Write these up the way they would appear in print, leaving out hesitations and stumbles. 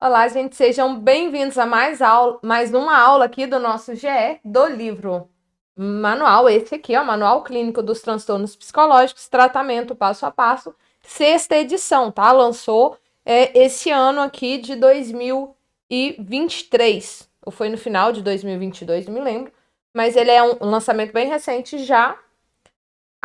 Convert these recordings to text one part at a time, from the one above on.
Olá, gente, sejam bem-vindos a mais uma aula aqui do nosso GE do livro manual, esse aqui, ó, Manual Clínico dos Transtornos Psicológicos, Tratamento Passo a Passo, sexta edição, tá? Lançou esse ano aqui de 2023, ou foi no final de 2022, não me lembro, mas ele é um lançamento bem recente já,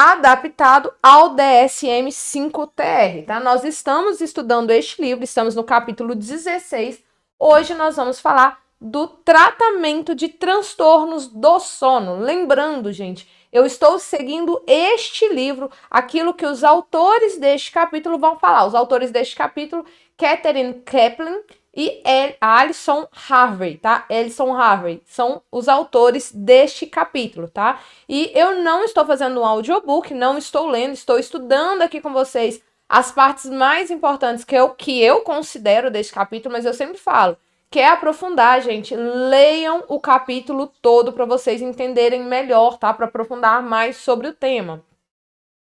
adaptado ao DSM-5-TR, tá? Nós estamos estudando este livro, estamos no capítulo 16. Hoje nós vamos falar do tratamento de transtornos do sono. Lembrando, gente, eu estou seguindo este livro, aquilo que os autores deste capítulo vão falar. Os autores deste capítulo, Catherine Kaplan e Alison Harvey, tá? Alison Harvey são os autores deste capítulo, tá? E eu não estou fazendo um audiobook, não estou lendo, estou estudando aqui com vocês as partes mais importantes que eu considero deste capítulo, mas eu sempre falo, quer aprofundar, gente, leiam o capítulo todo para vocês entenderem melhor, tá? Para aprofundar mais sobre o tema.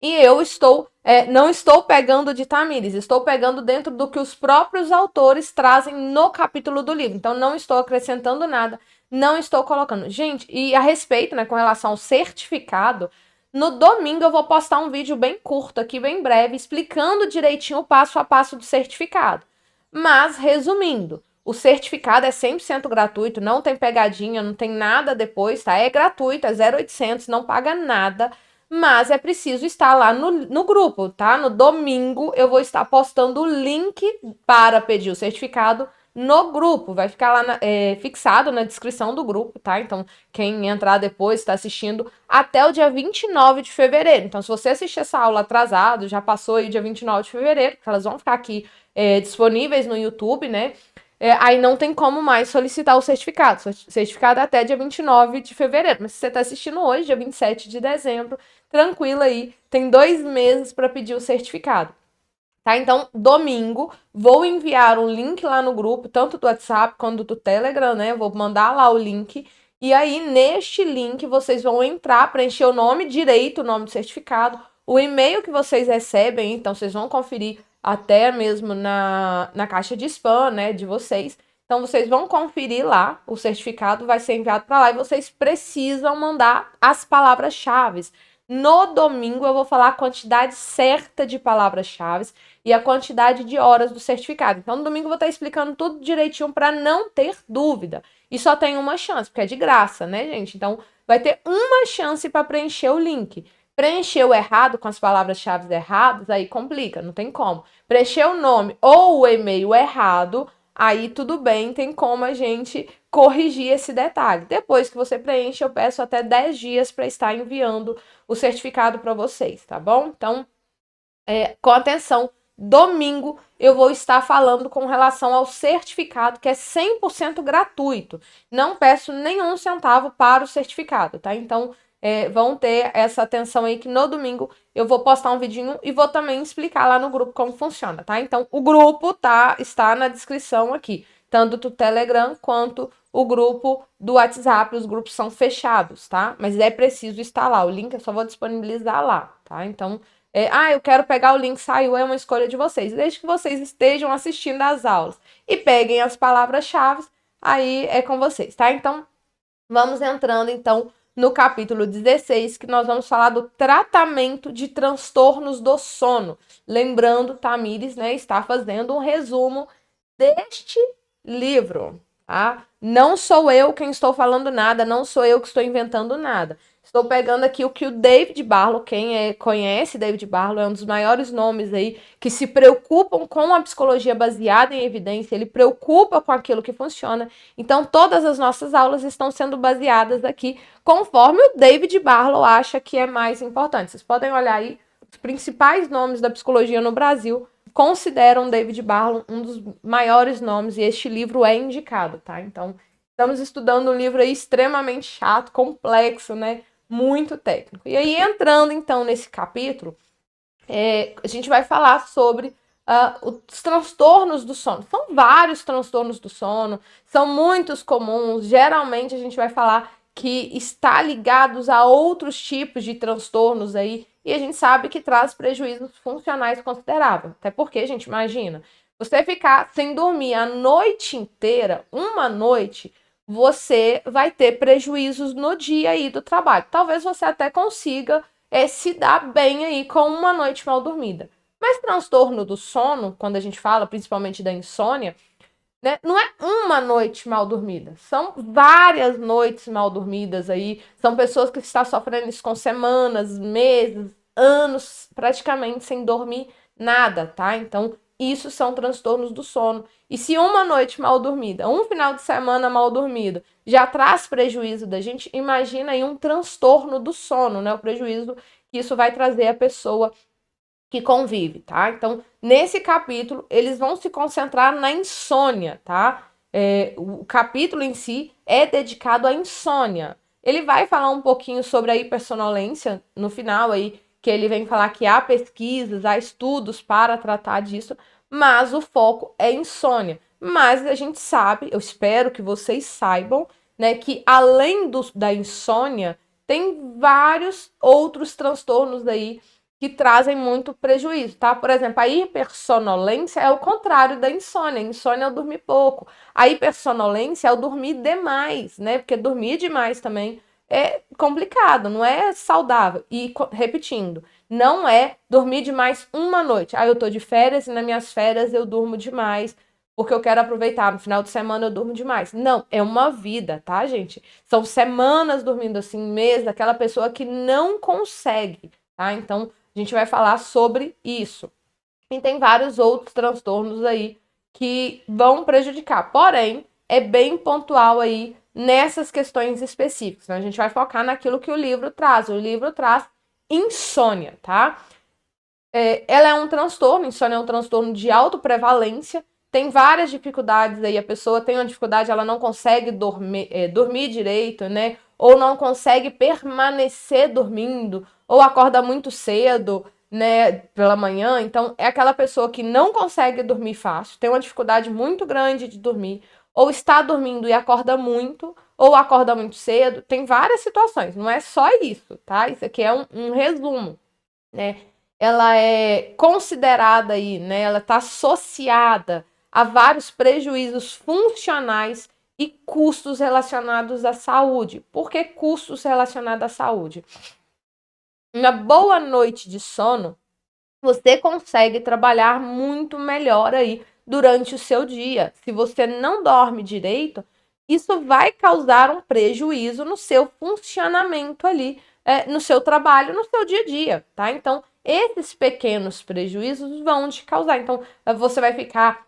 E eu não estou pegando de Tamires, estou pegando dentro do que os próprios autores trazem no capítulo do livro. Então, não estou acrescentando nada, não estou colocando. Gente, e a respeito, né, com relação ao certificado, no domingo eu vou postar um vídeo bem curto aqui, bem breve, explicando direitinho o passo a passo do certificado. Mas, resumindo, o certificado é 100% gratuito, não tem pegadinha, não tem nada depois, tá? É gratuito, é 0,800, não paga nada. Mas é preciso estar lá no grupo, tá? No domingo eu vou estar postando o link para pedir o certificado no grupo. Vai ficar lá fixado na descrição do grupo, tá? Então, quem entrar depois está assistindo até o dia 29 de fevereiro. Então, se você assistir essa aula atrasado, já passou aí o dia 29 de fevereiro, elas vão ficar aqui disponíveis no YouTube, né? Aí não tem como mais solicitar o certificado. O certificado é até dia 29 de fevereiro. Mas se você está assistindo hoje, dia 27 de dezembro, tranquilo aí, tem 2 meses para pedir o certificado. Tá? Então, domingo, vou enviar um link lá no grupo, tanto do WhatsApp quanto do Telegram, né? Vou mandar lá o link. E aí, neste link, vocês vão entrar, preencher o nome direito, o nome do certificado, o e-mail que vocês recebem, então vocês vão conferir até mesmo na caixa de spam, né, de vocês. Então, vocês vão conferir lá, o certificado vai ser enviado para lá e vocês precisam mandar as palavras-chave. No domingo, eu vou falar a quantidade certa de palavras-chave e a quantidade de horas do certificado. Então, no domingo, eu vou estar explicando tudo direitinho para não ter dúvida. E só tem uma chance, porque é de graça, né, gente? Então, vai ter uma chance para preencher o link. Preencheu errado, com as palavras-chave erradas, aí complica, não tem como. Preencher o nome ou o e-mail errado, aí tudo bem, tem como a gente corrigir esse detalhe. Depois que você preenche, eu peço até 10 dias para estar enviando o certificado para vocês, tá bom? Então, com atenção, domingo eu vou estar falando com relação ao certificado, que é 100% gratuito. Não peço nenhum centavo para o certificado, tá? Então, vão ter essa atenção aí que no domingo eu vou postar um vidinho e vou também explicar lá no grupo como funciona, tá? Então, o grupo está na descrição aqui, tanto do Telegram quanto o grupo do WhatsApp. Os grupos são fechados, tá? Mas é preciso estar lá. O link eu só vou disponibilizar lá, tá? Então, eu quero pegar o link, saiu, é uma escolha de vocês. Desde que vocês estejam assistindo às aulas e peguem as palavras-chave, aí é com vocês, tá? Então, vamos entrando, então, no capítulo 16, que nós vamos falar do tratamento de transtornos do sono. Lembrando, Tamires, né, está fazendo um resumo deste livro, tá? Não sou eu quem estou falando nada, não sou eu que estou inventando nada. Estou pegando aqui o que o David Barlow, quem conhece David Barlow, é um dos maiores nomes aí que se preocupam com a psicologia baseada em evidência, ele preocupa com aquilo que funciona. Então, todas as nossas aulas estão sendo baseadas aqui conforme o David Barlow acha que é mais importante. Vocês podem olhar aí os principais nomes da psicologia no Brasil consideram David Barlow um dos maiores nomes e este livro é indicado, tá? Então, estamos estudando um livro aí extremamente chato, complexo, né? Muito técnico. E aí, entrando então nesse capítulo, a gente vai falar sobre os transtornos do sono. São vários transtornos do sono, são muitos comuns. Geralmente a gente vai falar que está ligados a outros tipos de transtornos aí, e a gente sabe que traz prejuízos funcionais consideráveis. Até porque, gente, imagina, Você ficar sem dormir a noite inteira, uma noite, você vai ter prejuízos no dia aí do trabalho. Talvez você até consiga se dar bem aí com uma noite mal dormida. Mas transtorno do sono, quando a gente fala principalmente da insônia, né, não é uma noite mal dormida, são várias noites mal dormidas aí. São pessoas que estão sofrendo isso com semanas, meses, anos, praticamente sem dormir nada, tá? Então, isso são transtornos do sono. E se uma noite mal dormida, um final de semana mal dormido, já traz prejuízo da gente, imagina aí um transtorno do sono, né? O prejuízo que isso vai trazer à pessoa que convive, tá? Então, nesse capítulo, eles vão se concentrar na insônia, tá? O capítulo em si é dedicado à insônia. Ele vai falar um pouquinho sobre a hipersonolência no final aí, que ele vem falar que há pesquisas, há estudos para tratar disso, mas o foco é insônia. Mas a gente sabe, eu espero que vocês saibam, né, que além da insônia, tem vários outros transtornos aí que trazem muito prejuízo, tá? Por exemplo, a hipersonolência é o contrário da insônia. A insônia é o dormir pouco. A hipersonolência é o dormir demais, né? Porque dormir demais também é complicado, não é saudável. E repetindo, não é dormir demais uma noite. Ah, eu tô de férias e nas minhas férias eu durmo demais porque eu quero aproveitar. No final de semana eu durmo demais. Não, é uma vida, tá, gente? São semanas dormindo assim, mês, daquela pessoa que não consegue, tá? Então, a gente vai falar sobre isso. E tem vários outros transtornos aí que vão prejudicar. Porém, é bem pontual aí nessas questões específicas. Então, a gente vai focar naquilo que o livro traz. O livro traz insônia, tá? Ela é um transtorno, insônia é um transtorno de autoprevalência. Tem várias dificuldades aí. A pessoa tem uma dificuldade, ela não consegue dormir direito, né? Ou não consegue permanecer dormindo, ou acorda muito cedo, né, pela manhã. Então, é aquela pessoa que não consegue dormir fácil, tem uma dificuldade muito grande de dormir, ou está dormindo e acorda muito, ou acorda muito cedo. Tem várias situações, não é só isso, tá? Isso aqui é um resumo, né? Ela é considerada aí, né? Ela está associada a vários prejuízos funcionais e custos relacionados à saúde. Por que custos relacionados à saúde? Uma boa noite de sono, você consegue trabalhar muito melhor aí durante o seu dia. Se você não dorme direito, isso vai causar um prejuízo no seu funcionamento ali, no seu trabalho, no seu dia a dia, tá? Então, esses pequenos prejuízos vão te causar. Então, você vai ficar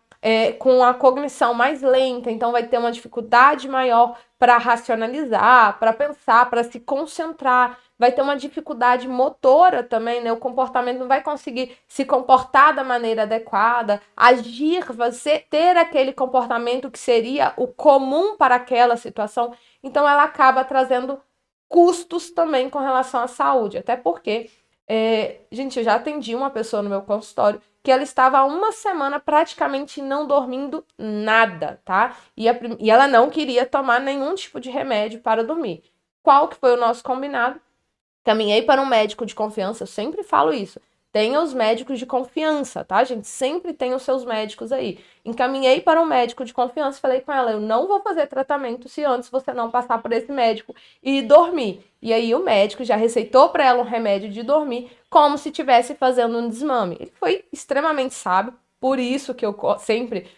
com a cognição mais lenta, então vai ter uma dificuldade maior para racionalizar, para pensar, para se concentrar. Vai ter uma dificuldade motora também, né? O comportamento não vai conseguir se comportar da maneira adequada, agir, você ter aquele comportamento que seria o comum para aquela situação. Então, ela acaba trazendo custos também com relação à saúde, até porque, gente, eu já atendi uma pessoa no meu consultório que ela estava há uma semana praticamente não dormindo nada, tá? E ela não queria tomar nenhum tipo de remédio para dormir. Qual que foi o nosso combinado? Caminhei para um médico de confiança, eu sempre falo isso. Tenha os médicos de confiança, tá, gente? Sempre tem os seus médicos aí. Encaminhei para um médico de confiança, falei com ela, eu não vou fazer tratamento se antes você não passar por esse médico e dormir. E aí o médico já receitou para ela um remédio de dormir, como se estivesse fazendo um desmame. Ele foi extremamente sábio, por isso que eu sempre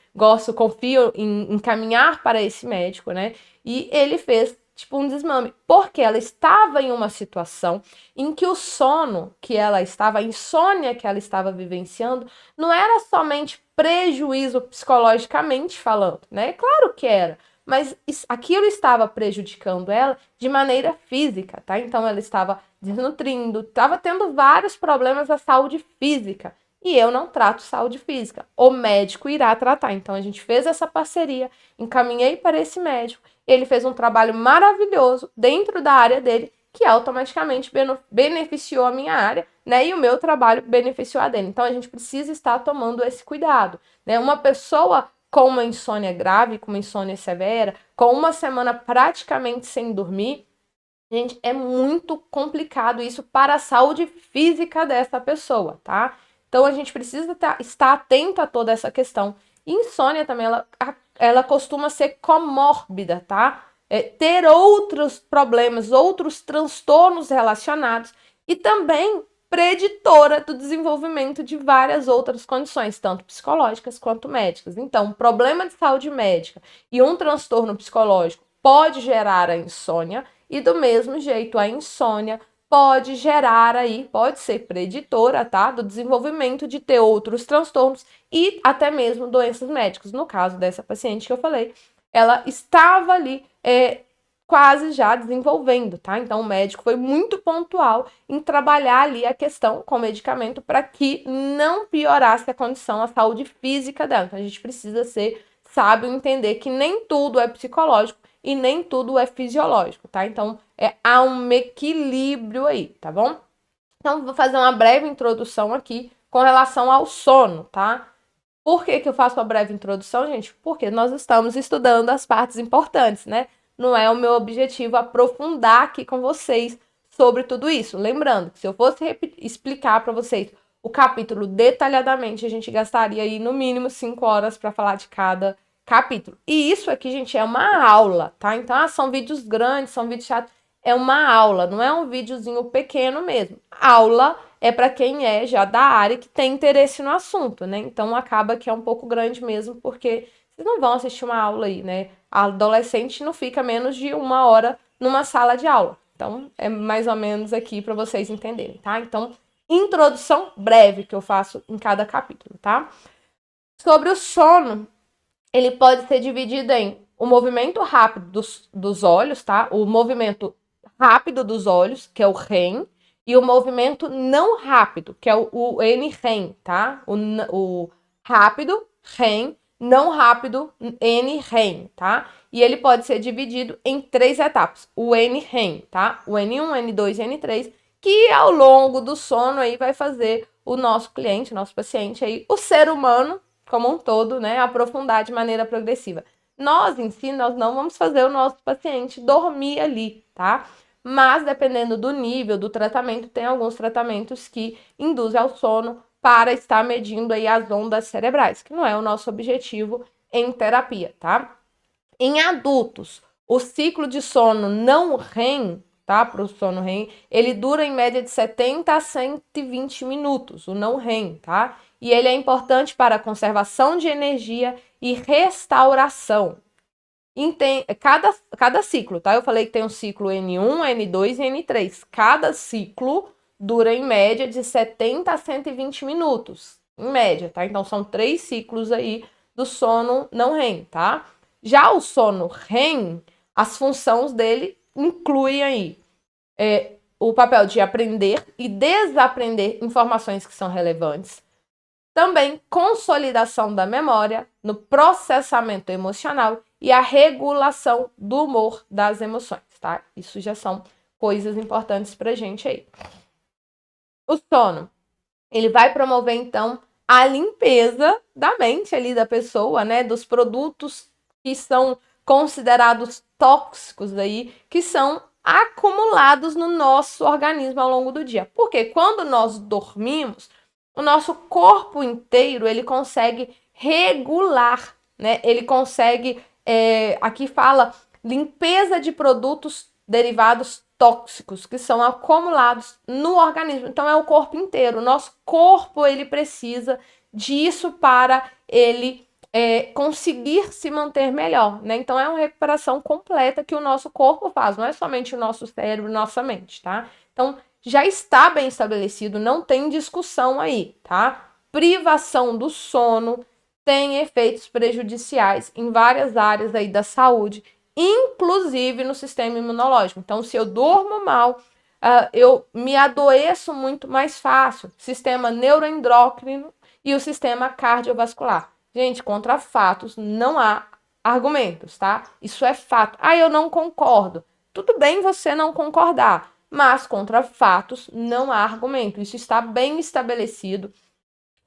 confio em encaminhar para esse médico, né? E ele fez tipo um desmame, porque ela estava em uma situação em que o sono que ela estava, a insônia que ela estava vivenciando, não era somente prejuízo psicologicamente falando, né? Claro que era, mas aquilo estava prejudicando ela de maneira física, tá? Então ela estava desnutrindo, estava tendo vários problemas da saúde física. E eu não trato saúde física. O médico irá tratar. Então a gente fez essa parceria, encaminhei para esse médico. Ele fez um trabalho maravilhoso dentro da área dele, que automaticamente beneficiou a minha área, né? E o meu trabalho beneficiou a dele. Então a gente precisa estar tomando esse cuidado, né? Uma pessoa com uma insônia grave, com uma insônia severa, com uma semana praticamente sem dormir, gente, é muito complicado isso para a saúde física dessa pessoa, tá? Então, a gente precisa estar atento a toda essa questão. Insônia também, ela costuma ser comórbida, tá? Ter outros problemas, outros transtornos relacionados e também preditora do desenvolvimento de várias outras condições, tanto psicológicas quanto médicas. Então, problema de saúde médica e um transtorno psicológico pode gerar a insônia e do mesmo jeito a insônia pode gerar aí, pode ser preditora, tá, do desenvolvimento de ter outros transtornos e até mesmo doenças médicas. No caso dessa paciente que eu falei, ela estava ali quase já desenvolvendo, tá? Então o médico foi muito pontual em trabalhar ali a questão com o medicamento para que não piorasse a condição, a saúde física dela. Então a gente precisa ser sábio, entender que nem tudo é psicológico e nem tudo é fisiológico, tá? Então há um equilíbrio aí, tá bom? Então vou fazer uma breve introdução aqui com relação ao sono, tá? Por que eu faço uma breve introdução, gente? Porque nós estamos estudando as partes importantes, né? Não é o meu objetivo aprofundar aqui com vocês sobre tudo isso. Lembrando que se eu fosse explicar para vocês o capítulo detalhadamente, a gente gastaria aí no mínimo 5 horas para falar de cada capítulo. E isso aqui, gente, é uma aula, tá? Então, são vídeos grandes, são vídeos chatos. É uma aula, não é um videozinho pequeno mesmo. Aula é para quem é já da área que tem interesse no assunto, né? Então acaba que é um pouco grande mesmo, porque vocês não vão assistir uma aula aí, né? A adolescente não fica menos de 1 hora numa sala de aula. Então é mais ou menos aqui para vocês entenderem, tá? Então, introdução breve que eu faço em cada capítulo, tá? Sobre o sono, ele pode ser dividido em o movimento rápido dos olhos, tá? O movimento rápido dos olhos, que é o REM, e o movimento não rápido, que é o NREM, tá? O rápido, REM, não rápido, NREM, tá? E ele pode ser dividido em 3 etapas. O NREM, tá? O N1, N2 e N3, que ao longo do sono aí vai fazer o nosso cliente, nosso paciente aí, o ser humano como um todo, né, aprofundar de maneira progressiva. Nós, em si, nós não vamos fazer o nosso paciente dormir ali, tá? Mas, dependendo do nível do tratamento, tem alguns tratamentos que induzem ao sono para estar medindo aí as ondas cerebrais, que não é o nosso objetivo em terapia, tá? Em adultos, o ciclo de sono não REM, tá? Para o sono REM, ele dura em média de 70 a 120 minutos, o não REM, tá? E ele é importante para a conservação de energia e restauração. Cada ciclo, tá? Eu falei que tem um ciclo N1, N2 e N3. Cada ciclo dura em média de 70 a 120 minutos, em média, tá? Então são 3 ciclos aí do sono não REM, tá? Já o sono REM, as funções dele incluem aí o papel de aprender e desaprender informações que são relevantes. Também consolidação da memória, no processamento emocional e a regulação do humor das emoções, tá? Isso já são coisas importantes pra gente aí. O sono, ele vai promover, então, a limpeza da mente ali da pessoa, né? Dos produtos que são considerados tóxicos aí, que são acumulados no nosso organismo ao longo do dia. Porque quando nós dormimos, o nosso corpo inteiro, ele consegue regular, né? Ele consegue, aqui fala, limpeza de produtos derivados tóxicos que são acumulados no organismo. Então, é o corpo inteiro. O nosso corpo, ele precisa disso para ele conseguir se manter melhor, né? Então, é uma recuperação completa que o nosso corpo faz. Não é somente o nosso cérebro, nossa mente, tá? Então, já está bem estabelecido, não tem discussão aí, tá? Privação do sono tem efeitos prejudiciais em várias áreas aí da saúde, inclusive no sistema imunológico. Então, se eu durmo mal, eu me adoeço muito mais fácil. Sistema neuroendócrino e o sistema cardiovascular. Gente, contra fatos não há argumentos, tá? Isso é fato. Eu não concordo. Tudo bem você não concordar, mas contra fatos não há argumento. Isso está bem estabelecido,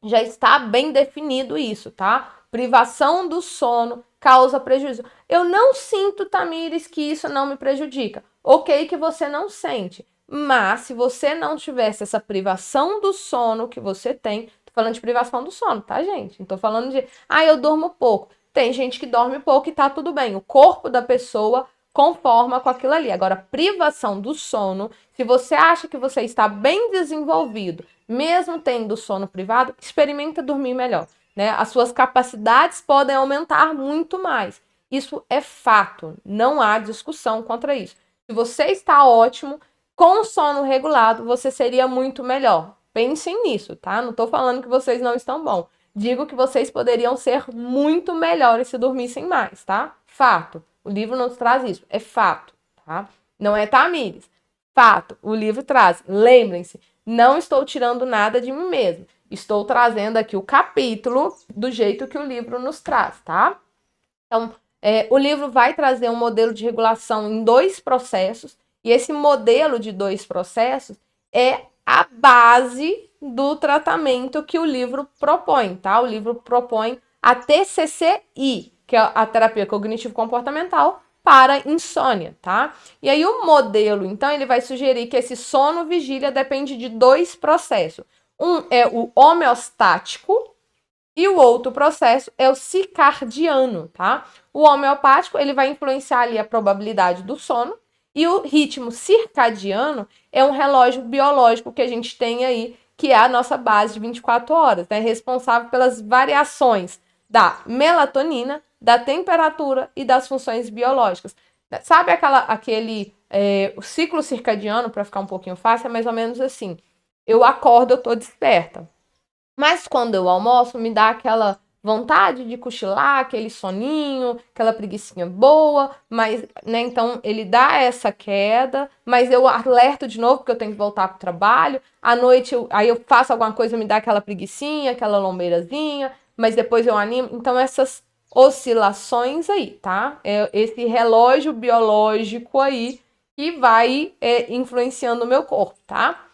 já está bem definido isso, tá? Privação do sono causa prejuízo. Eu não sinto, Tamires, que isso não me prejudica. Ok que você não sente, mas se você não tivesse essa privação do sono que você tem, Tô falando de privação do sono, tá, gente? Não tô falando de, eu durmo pouco. Tem gente que dorme pouco e tá tudo bem. O corpo da pessoa conforma com aquilo ali. Agora, privação do sono, se você acha que você está bem desenvolvido, mesmo tendo sono privado, experimenta dormir melhor, né? As suas capacidades podem aumentar muito mais. Isso é fato, não há discussão contra isso. Se você está ótimo, com sono regulado, você seria muito melhor. Pensem nisso, tá? Não estou falando que vocês não estão bom. Digo que vocês poderiam ser muito melhores se dormissem mais, tá? Fato. O livro não traz isso, é fato, tá? Não é Tamires. Fato. O livro traz. Lembrem-se, não estou tirando nada de mim mesmo. Estou trazendo aqui o capítulo do jeito que o livro nos traz, tá? Então, o livro vai trazer um modelo de regulação em 2 processos, e esse modelo de 2 processos é a base do tratamento que o livro propõe, tá? O livro propõe a TCCI, que é a terapia cognitivo-comportamental para insônia, tá? E aí o modelo, então, ele vai sugerir que esse sono-vigília depende de 2 processos. Um é o homeostático, e o outro processo é o circadiano, tá? O homeopático, ele vai influenciar ali a probabilidade do sono, e o ritmo circadiano é um relógio biológico que a gente tem aí, que é a nossa base de 24 horas, né? Responsável pelas variações da melatonina, da temperatura e das funções biológicas. Sabe o ciclo circadiano, para ficar um pouquinho fácil, é mais ou menos assim. Eu acordo, eu tô desperta. Mas quando eu almoço, me dá aquela vontade de cochilar, aquele soninho, aquela preguicinha boa, mas, né, então ele dá essa queda, mas eu alerto de novo porque eu tenho que voltar pro trabalho. À noite, aí eu faço alguma coisa, me dá aquela preguicinha, aquela lombeirazinha, mas depois eu animo. Então, essas oscilações aí, tá? É esse relógio biológico aí que vai influenciando o meu corpo, tá?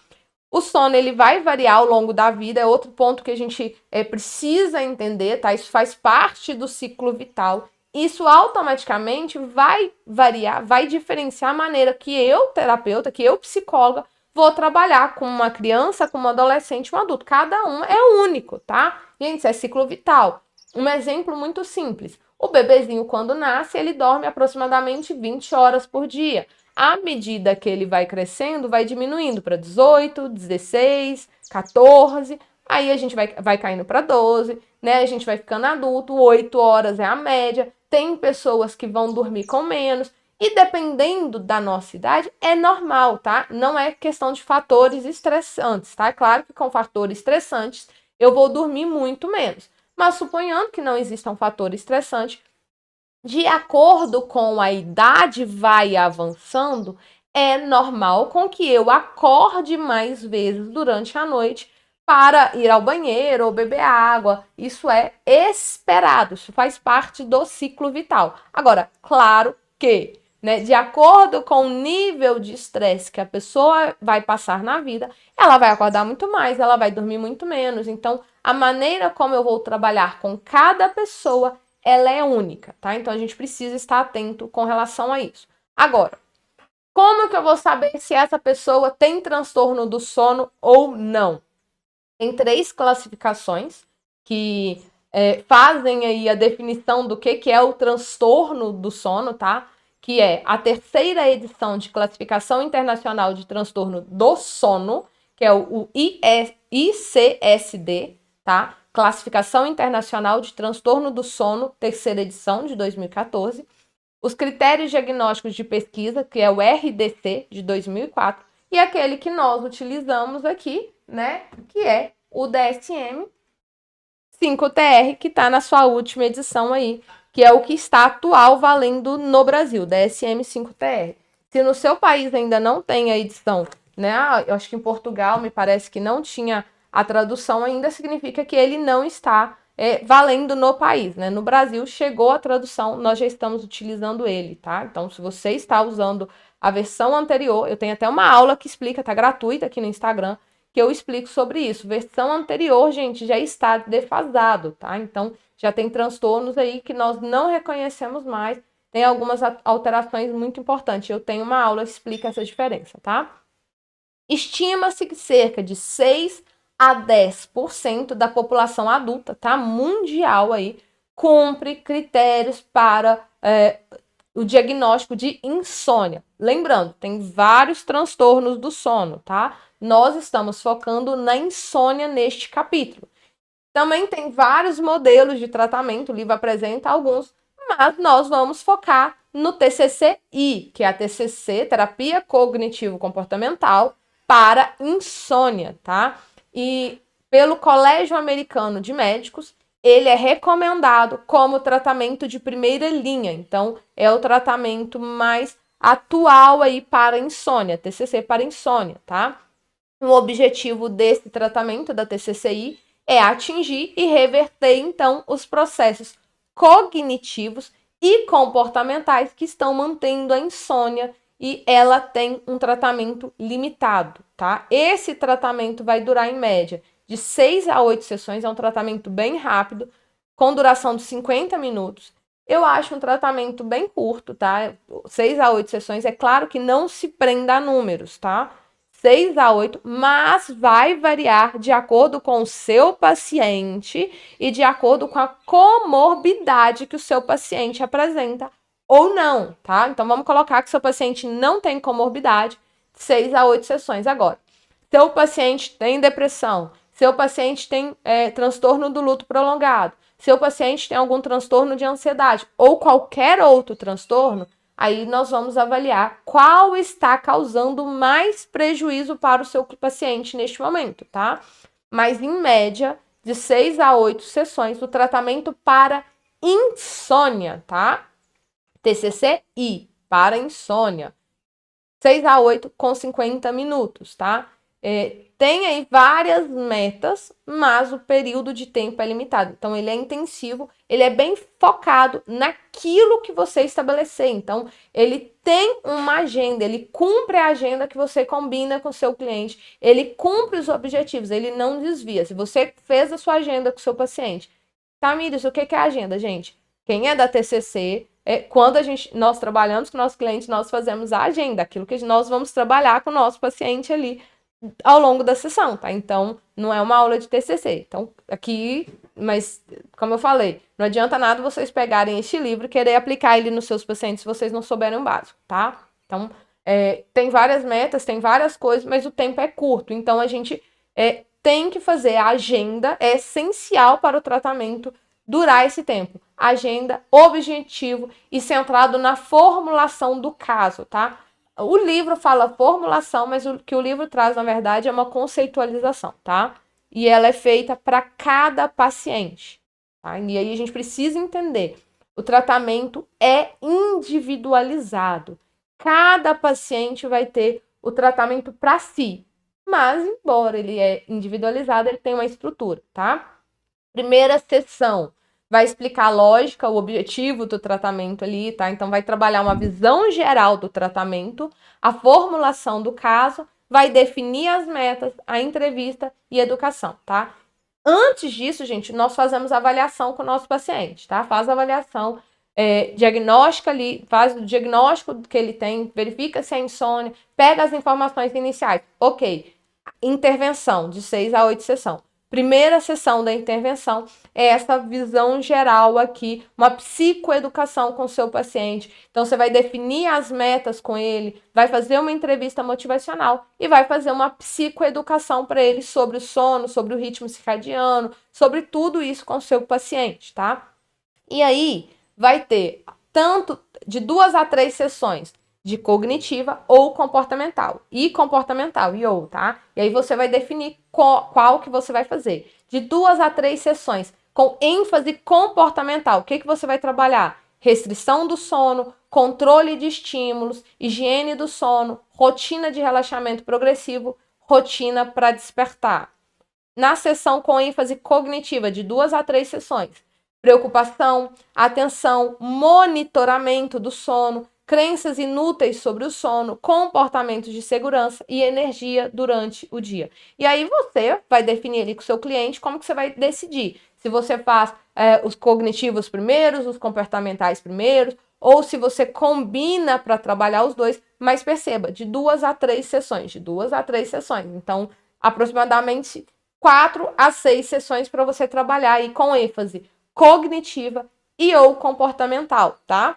O sono ele vai variar ao longo da vida, é outro ponto que a gente precisa entender, tá? Isso faz parte do ciclo vital. Isso automaticamente vai variar, vai diferenciar a maneira que eu, terapeuta, que eu, psicóloga, vou trabalhar com uma criança, com um adolescente, um adulto. Cada um é único, tá? Gente, isso é ciclo vital. Um exemplo muito simples. O bebezinho, quando nasce, ele dorme aproximadamente 20 horas por dia. À medida que ele vai crescendo, vai diminuindo para 18, 16, 14, aí a gente vai caindo para 12, né? A gente vai ficando adulto, 8 horas é a média. Tem pessoas que vão dormir com menos, e dependendo da nossa idade, é normal, tá? Não é questão de fatores estressantes, tá? É claro que com fatores estressantes eu vou dormir muito menos. Mas suponhando que não exista um fator estressante, de acordo com a idade vai avançando, é normal com que eu acorde mais vezes durante a noite para ir ao banheiro ou beber água. Isso é esperado, isso faz parte do ciclo vital. Agora, claro que, né, de acordo com o nível de estresse que a pessoa vai passar na vida, ela vai acordar muito mais, ela vai dormir muito menos. Então, a maneira como eu vou trabalhar com cada pessoa ela é única, tá? Então a gente precisa estar atento com relação a isso. Agora, como que eu vou saber se essa pessoa tem transtorno do sono ou não? Tem 3 classificações que fazem aí a definição do que é o transtorno do sono, tá? Que é a 3ª edição de Classificação Internacional de Transtorno do Sono, que é o ICSD, tá? Classificação Internacional de Transtorno do Sono, 3ª edição de 2014. Os critérios diagnósticos de pesquisa, que é o RDC de 2004, e aquele que nós utilizamos aqui, né, que é o DSM-5-TR, que está na sua última edição aí, que é o que está atual valendo no Brasil, DSM-5-TR. Se no seu país ainda não tem a edição, né, eu acho que em Portugal me parece que não tinha a tradução ainda, significa que ele não está valendo no país, né? No Brasil chegou a tradução, nós já estamos utilizando ele, tá? Então, se você está usando a versão anterior, eu tenho até uma aula que explica, tá gratuita aqui no Instagram, que eu explico sobre isso. Versão anterior, gente, já está defasado, tá? Então, já tem transtornos aí que nós não reconhecemos mais, tem algumas alterações muito importantes. Eu tenho uma aula que explica essa diferença, tá? Estima-se que cerca de 6 a 10% da população adulta, tá? Mundial aí, cumpre critérios para o diagnóstico de insônia. Lembrando, tem vários transtornos do sono, tá? Nós estamos focando na insônia neste capítulo. Também tem vários modelos de tratamento, o livro apresenta alguns, mas nós vamos focar no TCC-I, que é a TCC, Terapia Cognitivo-Comportamental para Insônia, tá? E pelo Colégio Americano de Médicos, ele é recomendado como tratamento de primeira linha. Então, é o tratamento mais atual aí para insônia, TCC para insônia, tá? O objetivo desse tratamento da TCC-I é atingir e reverter, então, os processos cognitivos e comportamentais que estão mantendo a insônia e ela tem um tratamento limitado, tá? Esse tratamento vai durar, em média, de 6 a 8 sessões, é um tratamento bem rápido, com duração de 50 minutos. Eu acho um tratamento bem curto, tá? 6 a 8 sessões, é claro que não se prenda a números, tá? 6 a 8, mas vai variar de acordo com o seu paciente e de acordo com a comorbidade que o seu paciente apresenta ou não, tá? Então vamos colocar que seu paciente não tem comorbidade, 6 a 8 sessões agora. Seu paciente tem depressão, seu paciente tem transtorno do luto prolongado, seu paciente tem algum transtorno de ansiedade ou qualquer outro transtorno, aí nós vamos avaliar qual está causando mais prejuízo para o seu paciente neste momento, tá? Mas, em média, de 6 a 8 sessões do tratamento para insônia, tá? TCC-I, para insônia. 6 a 8 com 50 minutos, tá? Tem aí várias metas, mas o período de tempo é limitado. Então, ele é intensivo, ele é bem focado naquilo que você estabelecer. Então, ele tem uma agenda, ele cumpre a agenda que você combina com o seu cliente, ele cumpre os objetivos, ele não desvia. Se você fez a sua agenda com o seu paciente, Tamires, o que é a agenda, gente? Quem é da TCC, quando nós trabalhamos com o nosso cliente, nós fazemos a agenda, aquilo que nós vamos trabalhar com o nosso paciente ali ao longo da sessão, tá? Então, não é uma aula de TCC. Então, aqui, mas, como eu falei, não adianta nada vocês pegarem este livro e querer aplicar ele nos seus pacientes se vocês não souberem o básico, tá? Então, tem várias metas, tem várias coisas, mas o tempo é curto. Então, a gente tem que fazer a agenda, é essencial para o tratamento durar esse tempo. Agenda, objetivo e centrado na formulação do caso, tá? O livro fala formulação, mas o que o livro traz, na verdade, é uma conceitualização, tá? E ela é feita para cada paciente, tá? E aí a gente precisa entender, o tratamento é individualizado. Cada paciente vai ter o tratamento para si, mas, embora ele é individualizado, ele tem uma estrutura, tá? Primeira sessão vai explicar a lógica, o objetivo do tratamento ali, tá? Então, vai trabalhar uma visão geral do tratamento, a formulação do caso, vai definir as metas, a entrevista e a educação, tá? Antes disso, gente, nós fazemos avaliação com o nosso paciente, tá? Faz a avaliação diagnóstica ali, faz o diagnóstico que ele tem, verifica se é insônia, pega as informações iniciais. Ok, intervenção de 6 a 8 sessões. Primeira sessão da intervenção é essa visão geral aqui, uma psicoeducação com o seu paciente. Então, você vai definir as metas com ele, vai fazer uma entrevista motivacional e vai fazer uma psicoeducação para ele sobre o sono, sobre o ritmo circadiano, sobre tudo isso com o seu paciente, tá? E aí, vai ter tanto de 2 a 3 sessões de cognitiva ou comportamental. E comportamental, tá? E aí você vai definir qual que você vai fazer. De 2 a 3 sessões com ênfase comportamental. O que você vai trabalhar? Restrição do sono, controle de estímulos, higiene do sono, rotina de relaxamento progressivo, rotina para despertar. Na sessão com ênfase cognitiva, de 2 a 3 sessões, preocupação, atenção, monitoramento do sono, crenças inúteis sobre o sono, comportamentos de segurança e energia durante o dia. E aí você vai definir ali com o seu cliente como que você vai decidir. Se você faz os cognitivos primeiros, os comportamentais primeiros, ou se você combina para trabalhar os dois, mas perceba, de 2 a 3 sessões, de 2 a 3 sessões. Então, aproximadamente 4 a 6 sessões para você trabalhar aí com ênfase cognitiva e ou comportamental, tá?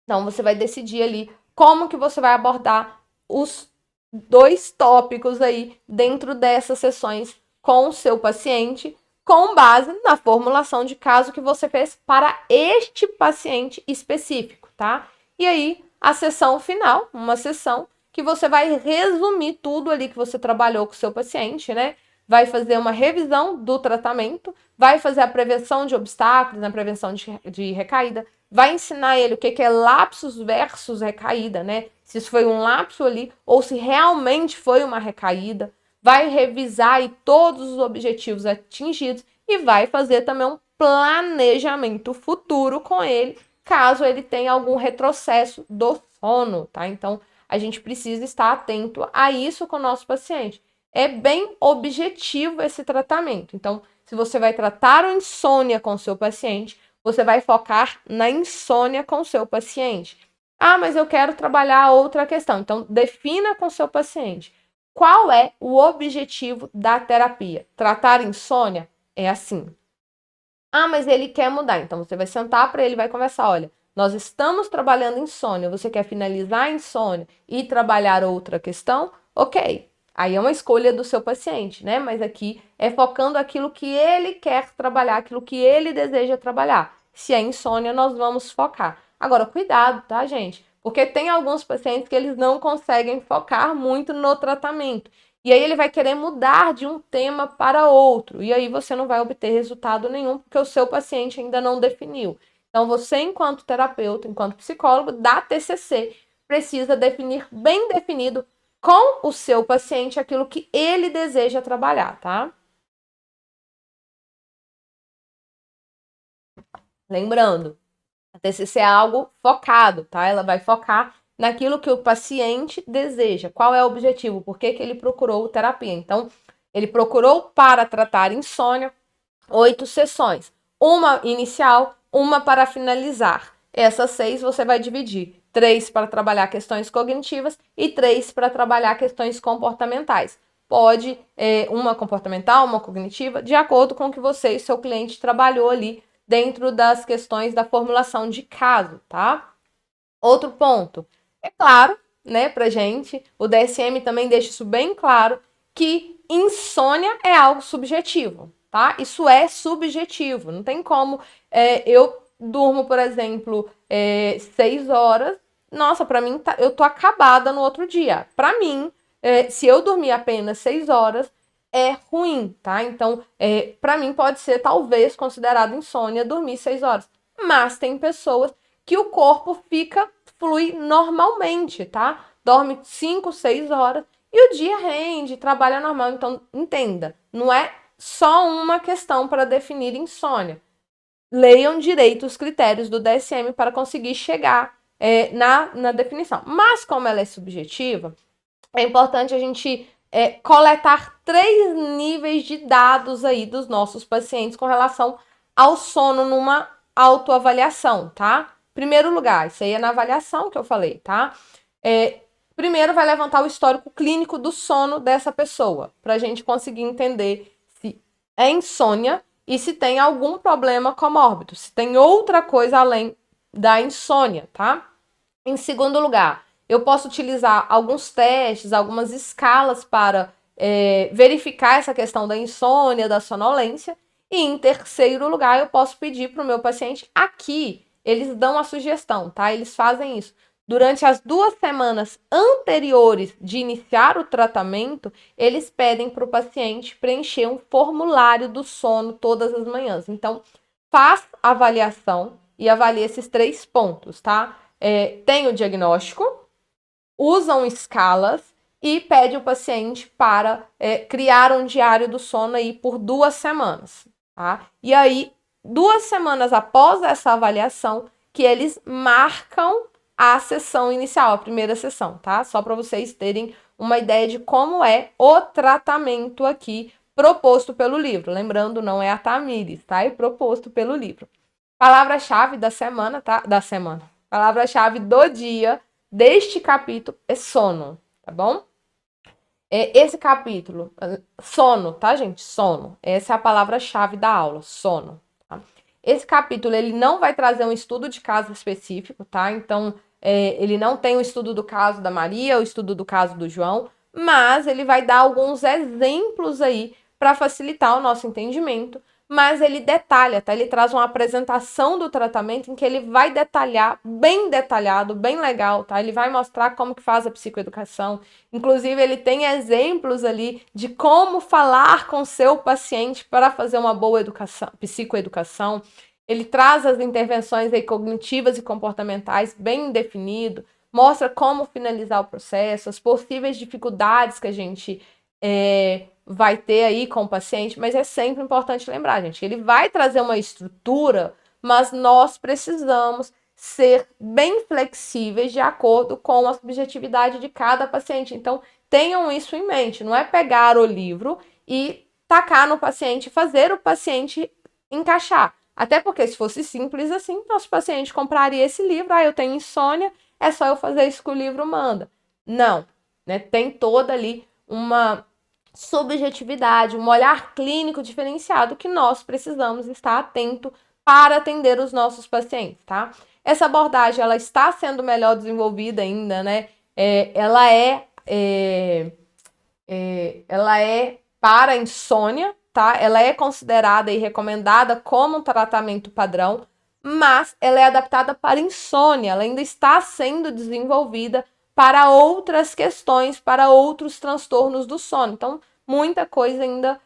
Então, você vai decidir ali como que você vai abordar os 2 tópicos aí dentro dessas sessões com o seu paciente, com base na formulação de caso que você fez para este paciente específico, tá? E aí, a sessão final, uma sessão que você vai resumir tudo ali que você trabalhou com o seu paciente, né? Vai fazer uma revisão do tratamento, vai fazer a prevenção de obstáculos, a prevenção de recaída, vai ensinar ele o que é lapsus versus recaída, né? Se isso foi um lapso ali ou se realmente foi uma recaída. Vai revisar aí todos os objetivos atingidos e vai fazer também um planejamento futuro com ele, caso ele tenha algum retrocesso do sono, tá? Então, a gente precisa estar atento a isso com o nosso paciente. É bem objetivo esse tratamento. Então, se você vai tratar a insônia com o seu paciente, você vai focar na insônia com o seu paciente. Ah, mas eu quero trabalhar outra questão. Então, defina com o seu paciente qual é o objetivo da terapia. Tratar insônia é assim. Ah, mas ele quer mudar. Então, você vai sentar para ele e vai conversar. Olha, nós estamos trabalhando insônia. Você quer finalizar a insônia e trabalhar outra questão? Ok. Aí é uma escolha do seu paciente, né? Mas aqui é focando aquilo que ele quer trabalhar, aquilo que ele deseja trabalhar. Se é insônia, nós vamos focar. Agora, cuidado, tá, gente? Porque tem alguns pacientes que eles não conseguem focar muito no tratamento. E aí ele vai querer mudar de um tema para outro. E aí você não vai obter resultado nenhum, porque o seu paciente ainda não definiu. Então, você, enquanto terapeuta, enquanto psicólogo da TCC, precisa definir bem definido com o seu paciente aquilo que ele deseja trabalhar, tá? Lembrando, a TCC é algo focado, tá? Ela vai focar naquilo que o paciente deseja. Qual é o objetivo? Por que ele procurou terapia? Então, ele procurou para tratar insônia, 8 sessões. Uma inicial, uma para finalizar. Essas 6 você vai dividir. 3 para trabalhar questões cognitivas e 3 para trabalhar questões comportamentais. Pode uma comportamental, uma cognitiva, de acordo com o que você e seu cliente trabalhou ali dentro das questões da formulação de caso, tá? Outro ponto, é claro, né, pra gente, o DSM também deixa isso bem claro, que insônia é algo subjetivo, tá? Isso é subjetivo, não tem como eu durmo, por exemplo, 6 horas, nossa, pra mim eu tô acabada no outro dia. Pra mim, se eu dormir apenas 6 horas, é ruim, tá? Então, pra mim pode ser talvez considerado insônia dormir 6 horas, mas tem pessoas que o corpo flui normalmente, tá? Dorme 5, 6 horas e o dia rende, trabalha normal. Então, entenda, não é só uma questão para definir insônia. Leiam direito os critérios do DSM para conseguir chegar na definição. Mas, como ela é subjetiva, é importante a gente coletar 3 níveis de dados aí dos nossos pacientes com relação ao sono numa autoavaliação, tá? Primeiro lugar, isso aí é na avaliação que eu falei, tá? Primeiro vai levantar o histórico clínico do sono dessa pessoa, para a gente conseguir entender se é insônia e se tem algum problema comórbido, se tem outra coisa além da insônia, tá? Em segundo lugar, eu posso utilizar alguns testes, algumas escalas para verificar essa questão da insônia, da sonolência. E em terceiro lugar, eu posso pedir para o meu paciente aqui, eles dão a sugestão, tá? Eles fazem isso. Durante as 2 semanas anteriores de iniciar o tratamento, eles pedem para o paciente preencher um formulário do sono todas as manhãs. Então, faz a avaliação e avalia esses 3 pontos, tá? Tem o diagnóstico, usam escalas e pede o paciente para criar um diário do sono aí por 2 semanas, tá? E aí, 2 semanas após essa avaliação, que eles marcam a sessão inicial, a primeira sessão, tá? Só para vocês terem uma ideia de como é o tratamento aqui proposto pelo livro. Lembrando, não é a Tamires, tá? É proposto pelo livro. Palavra-chave da semana, tá? Da semana. Palavra-chave do dia deste capítulo é sono, tá bom? Esse capítulo, sono, tá, gente? Sono. Essa é a palavra-chave da aula, sono. Tá? Esse capítulo, ele não vai trazer um estudo de caso específico, tá? Então, ele não tem o estudo do caso da Maria, o estudo do caso do João, mas ele vai dar alguns exemplos aí para facilitar o nosso entendimento, mas ele detalha, tá? Ele traz uma apresentação do tratamento em que ele vai detalhar, bem detalhado, bem legal, tá? Ele vai mostrar como que faz a psicoeducação. Inclusive, ele tem exemplos ali de como falar com seu paciente para fazer uma boa educação, psicoeducação. Ele traz as intervenções aí cognitivas e comportamentais bem definido, mostra como finalizar o processo, as possíveis dificuldades que a gente vai ter aí com o paciente, mas é sempre importante lembrar, gente, que ele vai trazer uma estrutura, mas nós precisamos ser bem flexíveis de acordo com a subjetividade de cada paciente. Então, tenham isso em mente, não é pegar o livro e tacar no paciente, fazer o paciente encaixar. Até porque se fosse simples assim, nosso paciente compraria esse livro, eu tenho insônia, é só eu fazer isso que o livro manda. Não, né? Tem toda ali uma subjetividade, um olhar clínico diferenciado que nós precisamos estar atento para atender os nossos pacientes, tá? Essa abordagem, ela está sendo melhor desenvolvida ainda, né? Ela é para insônia, tá? Ela é considerada e recomendada como um tratamento padrão, mas ela é adaptada para insônia, ela ainda está sendo desenvolvida para outras questões, para outros transtornos do sono. Então, muita coisa ainda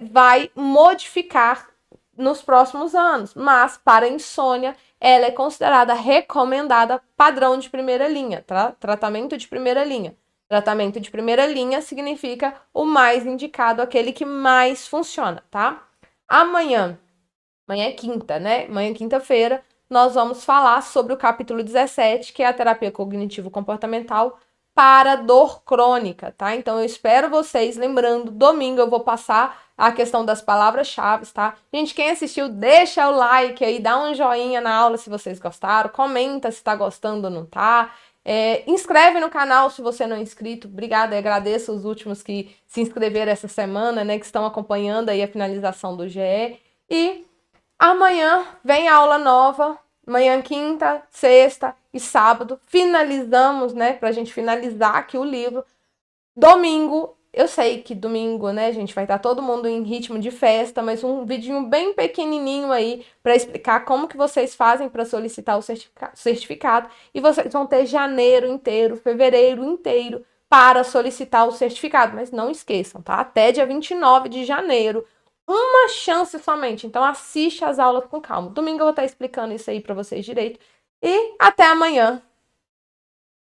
vai modificar nos próximos anos, mas para insônia, ela é considerada recomendada padrão de primeira linha, tá? Tratamento de primeira linha. Tratamento de primeira linha significa o mais indicado, aquele que mais funciona, tá? Amanhã é quinta, né? Amanhã, quinta-feira, nós vamos falar sobre o capítulo 17, que é a terapia cognitivo-comportamental para dor crônica, tá? Então eu espero vocês, lembrando, domingo eu vou passar a questão das palavras-chave, tá? Gente, quem assistiu, deixa o like aí, dá um joinha na aula se vocês gostaram, comenta se tá gostando ou não tá. Inscreve no canal se você não é inscrito. Obrigada, eu agradeço os últimos que se inscreveram essa semana, né? Que estão acompanhando aí a finalização do GE. E amanhã vem aula nova. Amanhã, quinta, sexta e sábado. Finalizamos, né? Pra gente finalizar aqui o livro. Domingo, eu sei que domingo, né, gente, vai estar todo mundo em ritmo de festa, mas um vidinho bem pequenininho aí para explicar como que vocês fazem para solicitar o certificado e vocês vão ter janeiro inteiro, fevereiro inteiro para solicitar o certificado, mas não esqueçam, tá? Até dia 29 de janeiro, uma chance somente. Então assiste as aulas com calma. Domingo eu vou estar explicando isso aí para vocês direito e até amanhã.